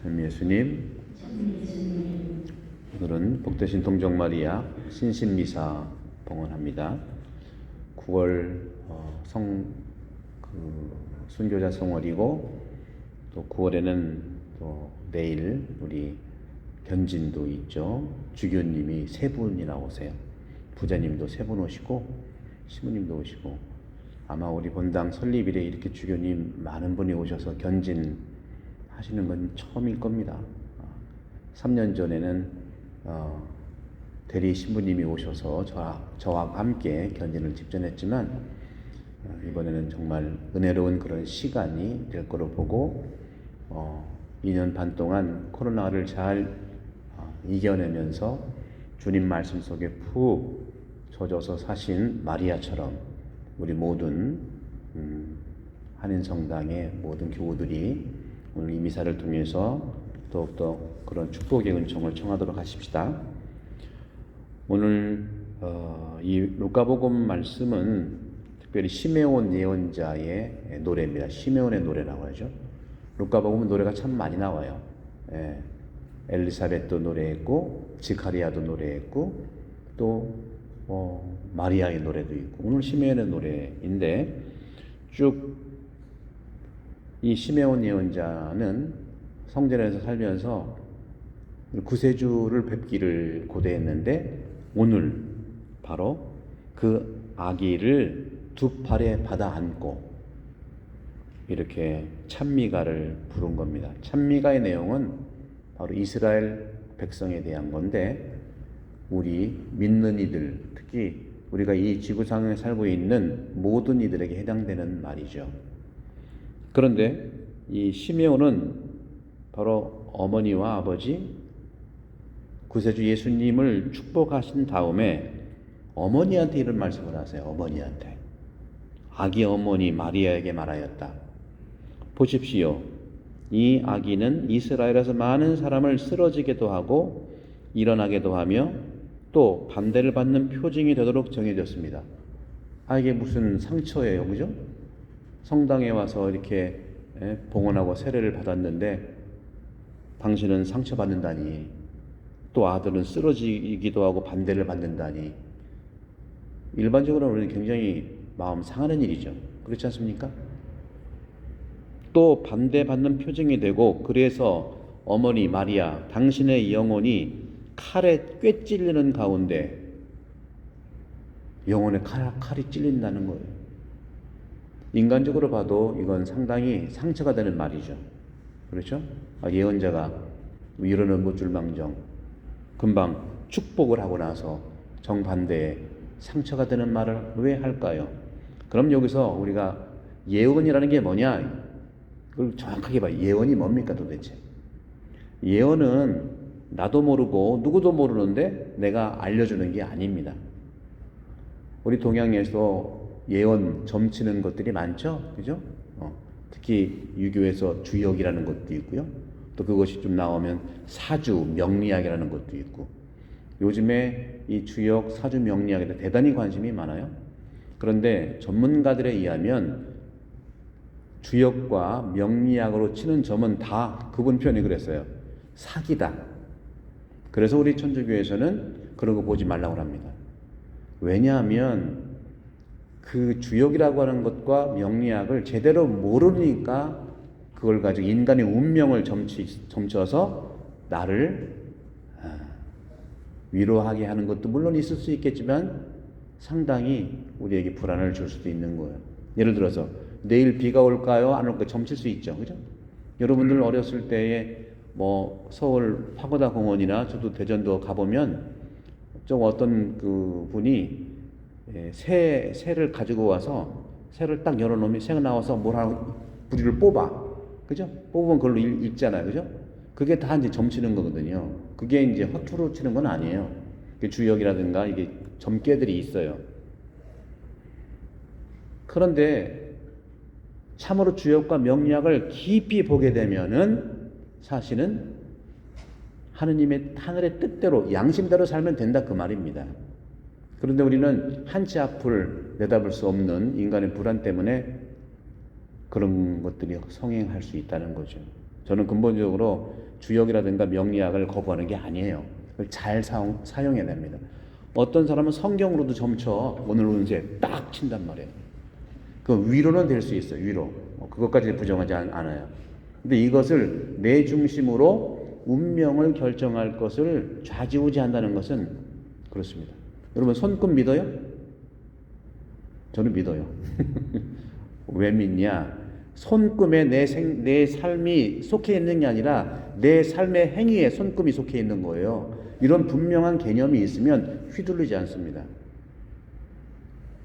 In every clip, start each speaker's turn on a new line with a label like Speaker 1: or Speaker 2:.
Speaker 1: 참 예수님, 오늘은 복되신 동정마리아 신신미사 봉헌합니다. 9월 순교자 성월이고 또 9월에는 또 내일 우리 견진도 있죠. 주교님이 세 분이나 오세요. 부자님도 세 분 오시고 시부님도 오시고 아마 우리 본당 설립일에 이렇게 주교님 많은 분이 오셔서 견진 하시는 건 처음일 겁니다. 3년 전에는 대리 신부님이 오셔서 저와 함께 견진을 집전했지만 이번에는 정말 은혜로운 그런 시간이 될 거로 보고 2년 반 동안 코로나를 잘 이겨내면서 주님 말씀 속에 푹 젖어서 사신 마리아처럼 우리 모든 한인성당의 모든 교우들이 오늘 이 미사를 통해서 더욱더 그런 축복의 은총을 청하도록 하십시다. 오늘 이 루카복음 말씀은 특별히 시메온 예언자의 노래입니다. 시메온의 노래라고 하죠. 루카복음은 노래가 참 많이 나와요. 엘리사벳도 노래했고 지카리아도 노래했고 또 마리아의 노래도 있고 오늘 시메온의 노래인데 쭉 이 시메온 예언자는 성전에서 살면서 구세주를 뵙기를 고대했는데 오늘 바로 그 아기를 두 팔에 받아 안고 이렇게 찬미가를 부른 겁니다. 찬미가의 내용은 바로 이스라엘 백성에 대한 건데 우리 믿는 이들, 특히 우리가 이 지구상에 살고 있는 모든 이들에게 해당되는 말이죠. 그런데 이 시메온은 바로 어머니와 아버지 구세주 예수님을 축복하신 다음에 어머니한테 이런 말씀을 하세요. 어머니한테 아기 어머니 마리아에게 말하였다. 보십시오. 이 아기는 이스라엘에서 많은 사람을 쓰러지게도 하고 일어나게도 하며 또 반대를 받는 표징이 되도록 정해졌습니다. 이게 무슨 상처예요, 그죠? 성당에 와서 이렇게 봉헌하고 세례를 받았는데 당신은 상처받는다니, 또 아들은 쓰러지기도 하고 반대를 받는다니, 일반적으로는 굉장히 마음 상하는 일이죠. 그렇지 않습니까? 또 반대받는 표징이 되고 그래서 어머니 마리아 당신의 영혼이 칼에 꿰찔리는 가운데 영혼에 칼이 찔린다는 거예요. 인간적으로 봐도 이건 상당히 상처가 되는 말이죠. 그렇죠? 예언자가 위로는 못 줄망정 금방 축복을 하고 나서 정반대에 상처가 되는 말을 왜 할까요? 그럼 여기서 우리가 예언이라는 게 뭐냐? 그걸 정확하게 봐요. 예언이 뭡니까 도대체? 예언은 나도 모르고 누구도 모르는데 내가 알려주는 게 아닙니다. 우리 동양에서 예언 점치는 것들이 많죠, 그죠? 특히 유교에서 주역이라는 것도 있고요. 또 그것이 좀 나오면 사주 명리학이라는 것도 있고. 요즘에 이 주역, 사주 명리학에 대단히 관심이 많아요. 그런데 전문가들에 의하면 주역과 명리학으로 치는 점은 다 그분 표현이 그랬어요. 사기다. 그래서 우리 천주교에서는 그런 거 보지 말라고 합니다. 왜냐하면 그 주역이라고 하는 것과 명리학을 제대로 모르니까 그걸 가지고 인간의 운명을 점쳐서 나를 위로하게 하는 것도 물론 있을 수 있겠지만 상당히 우리에게 불안을 줄 수도 있는 거예요. 예를 들어서 내일 비가 올까요? 안 올까요? 점칠 수 있죠. 그죠? 여러분들 어렸을 때에 서울 파고다 공원이나 저도 대전도 가보면 좀 어떤 그 분이 새를 가지고 와서 새를 딱 열어놓으면 새가 나와서 부리를 뽑아. 그죠? 뽑으면 그걸로 읽잖아요. 그죠? 그게 다 이제 점치는 거거든요. 그게 이제 허투루 치는 건 아니에요. 주역이라든가 이게 점괘들이 있어요. 그런데 참으로 주역과 명리학을 깊이 보게 되면은 사실은 하늘의 뜻대로 양심대로 살면 된다 그 말입니다. 그런데 우리는 한치 앞을 내다볼 수 없는 인간의 불안 때문에 그런 것들이 성행할 수 있다는 거죠. 저는 근본적으로 주역이라든가 명리학을 거부하는 게 아니에요. 그걸 잘 사용해야 됩니다. 어떤 사람은 성경으로도 점쳐 오늘 운세 딱 친단 말이에요. 그 위로는 될 수 있어요. 위로. 그것까지 부정하지 않아요. 근데 이것을 내 중심으로 운명을 결정할 것을 좌지우지한다는 것은 그렇습니다. 여러분 손금 믿어요? 저는 믿어요. 왜 믿냐? 손금에 내 삶이 속해 있는 게 아니라 내 삶의 행위에 손금이 속해 있는 거예요. 이런 분명한 개념이 있으면 휘둘리지 않습니다.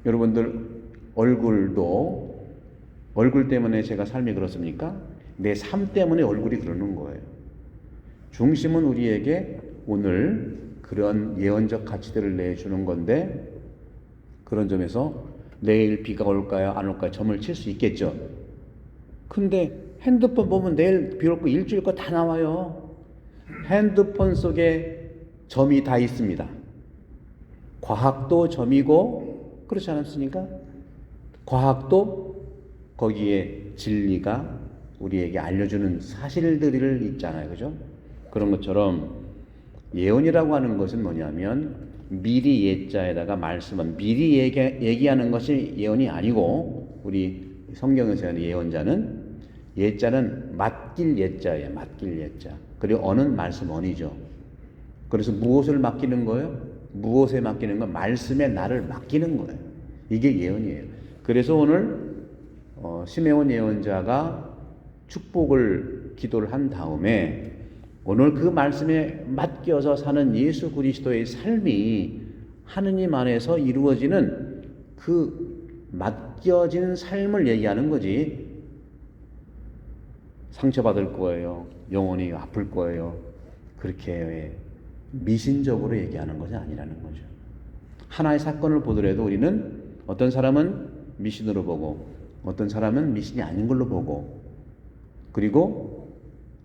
Speaker 1: 여러분들 얼굴 때문에 제가 삶이 그렇습니까? 내 삶 때문에 얼굴이 그러는 거예요. 중심은 우리에게 오늘 그런 예언적 가치들을 내주는 건데, 그런 점에서 내일 비가 올까요? 안 올까요? 점을 칠 수 있겠죠. 근데 핸드폰 보면 내일 비 올 거 일주일 거 다 나와요. 핸드폰 속에 점이 다 있습니다. 과학도 점이고 그렇지 않습니까? 과학도 거기에 진리가 우리에게 알려주는 사실들을 있잖아요. 그죠? 그런 것처럼 예언이라고 하는 것은 뭐냐면 미리 예자에다가 말씀은 미리 얘기하는 것이 예언이 아니고, 우리 성경에서 하는 예언자는 예자는 맡길 예자예요. 맡길 예자. 그리고 언은 말씀 언이죠. 그래서 무엇을 맡기는 거예요? 무엇에 맡기는 거? 말씀에 나를 맡기는 거예요. 이게 예언이에요. 그래서 오늘 시메온 예언자가 축복을 기도를 한 다음에 오늘 그 말씀에 맡겨서 사는 예수 그리스도의 삶이 하느님 안에서 이루어지는 그 맡겨진 삶을 얘기하는 거지, 상처받을 거예요, 영원히 아플 거예요, 그렇게 미신적으로 얘기하는 것이 아니라는 거죠. 하나의 사건을 보더라도 우리는 어떤 사람은 미신으로 보고 어떤 사람은 미신이 아닌 걸로 보고, 그리고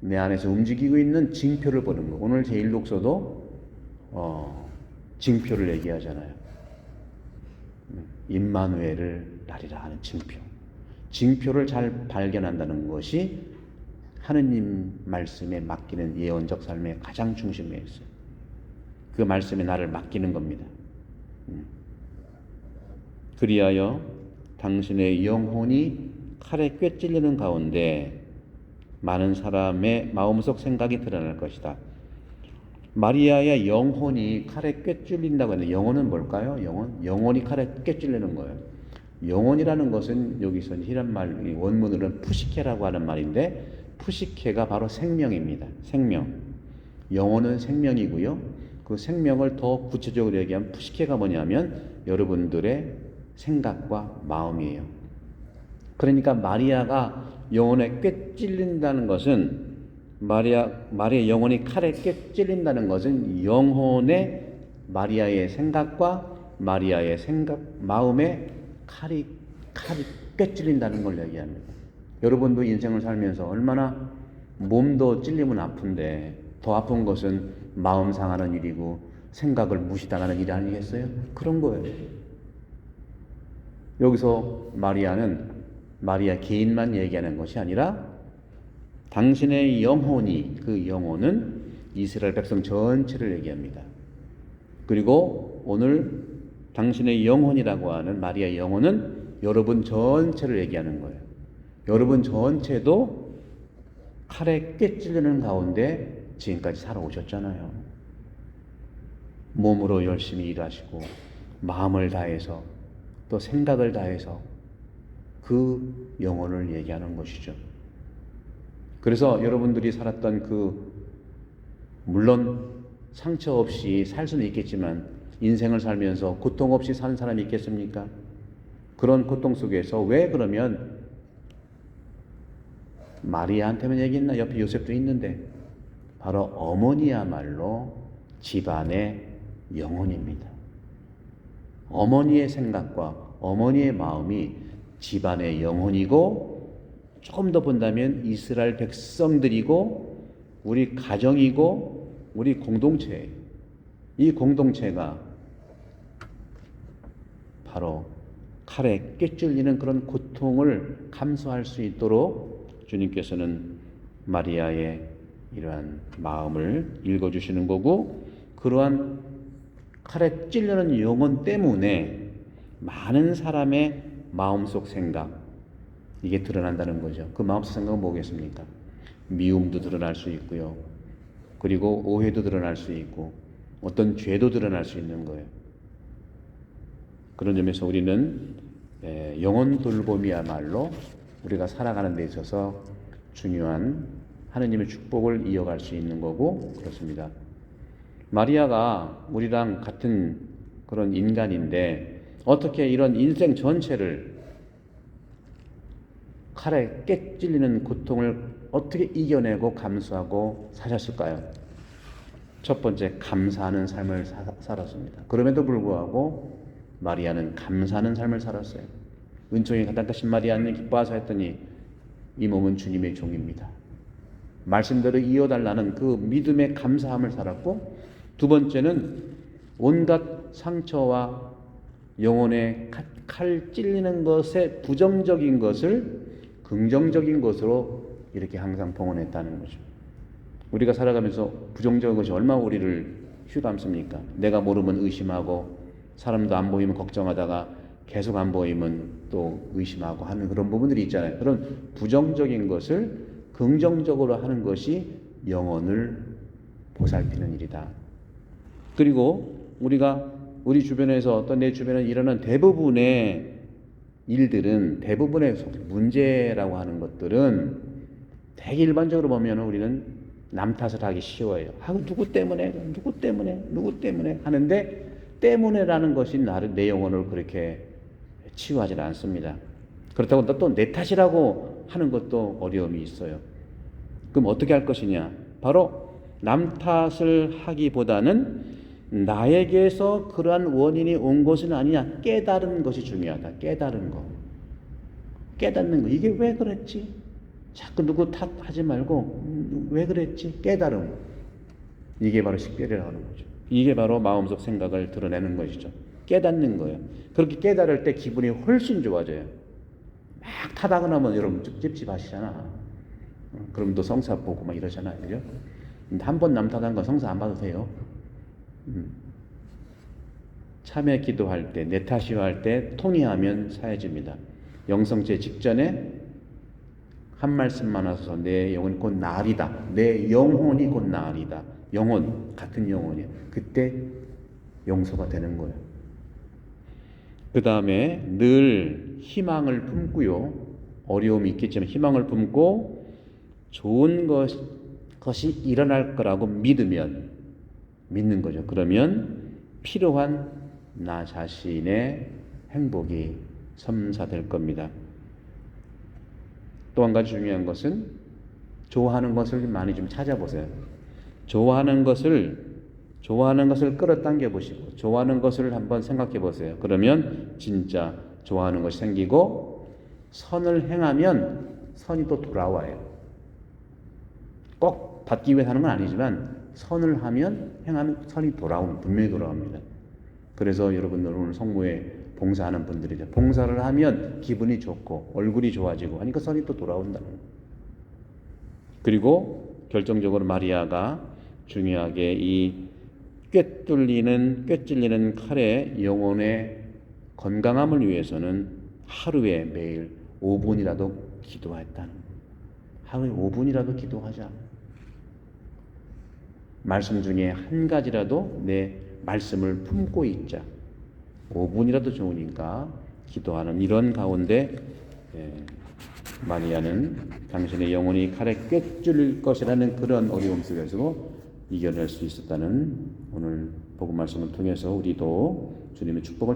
Speaker 1: 내 안에서 움직이고 있는 징표를 보는 거. 오늘 제1독서도 징표를 얘기하잖아요. 임마누엘을 나리라 하는 징표. 징표를 잘 발견한다는 것이 하느님 말씀에 맡기는 예언적 삶의 가장 중심에 있어요. 그 말씀에 나를 맡기는 겁니다. 그리하여 당신의 영혼이 칼에 꿰찔리는 가운데 많은 사람의 마음속 생각이 드러날 것이다. 마리아의 영혼이 칼에 꿰찔린다고 하는데, 영혼은 뭘까요? 영혼이 칼에 꿰찔리는 거예요. 영혼이라는 것은 여기서 히란말 원문으로는 푸시케라고 하는 말인데, 푸시케가 바로 생명입니다. 생명. 영혼은 생명이고요. 그 생명을 더 구체적으로 얘기하면 푸시케가 뭐냐면 여러분들의 생각과 마음이에요. 그러니까 마리아가 영혼에 꿰찔린다는 것은, 마리아의 영혼이 칼에 꿰찔린다는 것은 영혼의 마리아의 생각과 마리아의 마음에 칼이 꿰찔린다는 걸 얘기합니다. 여러분도 인생을 살면서 얼마나 몸도 찔리면 아픈데 더 아픈 것은 마음 상하는 일이고 생각을 무시당하는 일이 아니겠어요? 그런 거예요. 여기서 마리아 개인만 얘기하는 것이 아니라 당신의 영혼이, 그 영혼은 이스라엘 백성 전체를 얘기합니다. 그리고 오늘 당신의 영혼이라고 하는 마리아의 영혼은 여러분 전체를 얘기하는 거예요. 여러분 전체도 칼에 꿰찔리는 가운데 지금까지 살아오셨잖아요. 몸으로 열심히 일하시고 마음을 다해서 또 생각을 다해서 그 영혼을 얘기하는 것이죠. 그래서 여러분들이 살았던 물론 상처 없이 살 수는 있겠지만 인생을 살면서 고통 없이 사는 사람이 있겠습니까? 그런 고통 속에서 왜 그러면 마리아한테만 얘기했나? 옆에 요셉도 있는데 바로 어머니야말로 집안의 영혼입니다. 어머니의 생각과 어머니의 마음이 집안의 영혼이고, 조금 더 본다면 이스라엘 백성들이고 우리 가정이고 우리 공동체, 이 공동체가 바로 칼에 꿰찔리는 그런 고통을 감수할 수 있도록 주님께서는 마리아의 이러한 마음을 읽어주시는 거고, 그러한 칼에 찔리는 영혼 때문에 많은 사람의 마음속 생각, 이게 드러난다는 거죠. 그 마음속 생각은 뭐겠습니까? 미움도 드러날 수 있고요. 그리고 오해도 드러날 수 있고 어떤 죄도 드러날 수 있는 거예요. 그런 점에서 우리는 영혼 돌봄이야말로 우리가 살아가는 데 있어서 중요한 하느님의 축복을 이어갈 수 있는 거고 그렇습니다. 마리아가 우리랑 같은 그런 인간인데 어떻게 이런 인생 전체를 칼에 깨찔리는 고통을 어떻게 이겨내고 감수하고 사셨을까요? 첫 번째, 감사하는 삶을 살았습니다. 그럼에도 불구하고 마리아는 감사하는 삶을 살았어요. 은총이 가장 크신 마리아는 기뻐하사 했더니 이 몸은 주님의 종입니다. 말씀대로 이어달라는 그 믿음의 감사함을 살았고, 두 번째는 온갖 상처와 영혼의 칼 찔리는 것에 부정적인 것을 긍정적인 것으로 이렇게 항상 봉헌했다는 거죠. 우리가 살아가면서 부정적인 것이 얼마나 우리를 휘감습니까? 내가 모르면 의심하고, 사람도 안 보이면 걱정하다가 계속 안 보이면 또 의심하고 하는 그런 부분들이 있잖아요. 그런 부정적인 것을 긍정적으로 하는 것이 영혼을 보살피는 일이다. 그리고 우리가 우리 주변에서 어떤 내 주변에 일어나는 대부분의 일들은, 대부분의 문제라고 하는 것들은 되게 일반적으로 보면 우리는 남 탓을 하기 쉬워요. 누구 때문에 하는데, 때문에라는 것이 내 영혼을 그렇게 치유하지 않습니다. 그렇다고 또 내 탓이라고 하는 것도 어려움이 있어요. 그럼 어떻게 할 것이냐? 바로 남 탓을 하기보다는 나에게서 그러한 원인이 온 것은 아니냐, 깨달은 것이 중요하다. 깨달은 거, 깨닫는 거. 이게 왜 그랬지? 자꾸 누구 탓하지 말고 왜 그랬지? 깨달음. 이게 바로 식별이라고 하는 거죠. 이게 바로 마음속 생각을 드러내는 것이죠. 깨닫는 거예요. 그렇게 깨달을 때 기분이 훨씬 좋아져요. 막 타다가 나면 여러분 찝찝하시잖아. 그럼 또 성사 보고 막 이러잖아요. 그죠? 한 번 남탓한 거 성사 안 받으세요. 참회 기도할 때, 내 탓이요 할 때 통회하면 사해집니다. 영성체 직전에 한 말씀만 하셔서 내 영혼이 곧 나으리다. 내 영혼이 곧 나으리다. 영혼, 같은 영혼이에요. 그때 용서가 되는 거예요. 그 다음에 늘 희망을 품고요. 어려움이 있겠지만 희망을 품고 좋은 것이 일어날 거라고 믿는 거죠. 그러면 필요한 나 자신의 행복이 첨사될 겁니다. 또 한 가지 중요한 것은 좋아하는 것을 많이 좀 찾아보세요. 좋아하는 것을 끌어당겨 보시고 좋아하는 것을 한번 생각해 보세요. 그러면 진짜 좋아하는 것이 생기고, 선을 행하면 선이 또 돌아와요. 꼭 받기 위해 하는 건 아니지만 선을 행하면 선이 분명히 돌아옵니다. 그래서 여러분들 오늘 성모에 봉사하는 분들이죠. 봉사를 하면 기분이 좋고 얼굴이 좋아지고 하니까 선이 또 돌아온다는 거예요. 그리고 결정적으로 마리아가 중요하게 이 꿰찔리는 칼의 영혼의 건강함을 위해서는 하루에 매일 5분이라도 기도했다는 거예요. 하루에 5분이라도 기도하자. 말씀 중에 한 가지라도 내 말씀을 품고 있자. 5분이라도 좋으니까 기도하는 이런 가운데 마리아는 당신의 영혼이 칼에 꿰뚫릴 것이라는 그런 어려움 속에서 이겨낼 수 있었다는 오늘 복음 말씀을 통해서 우리도 주님의 축복을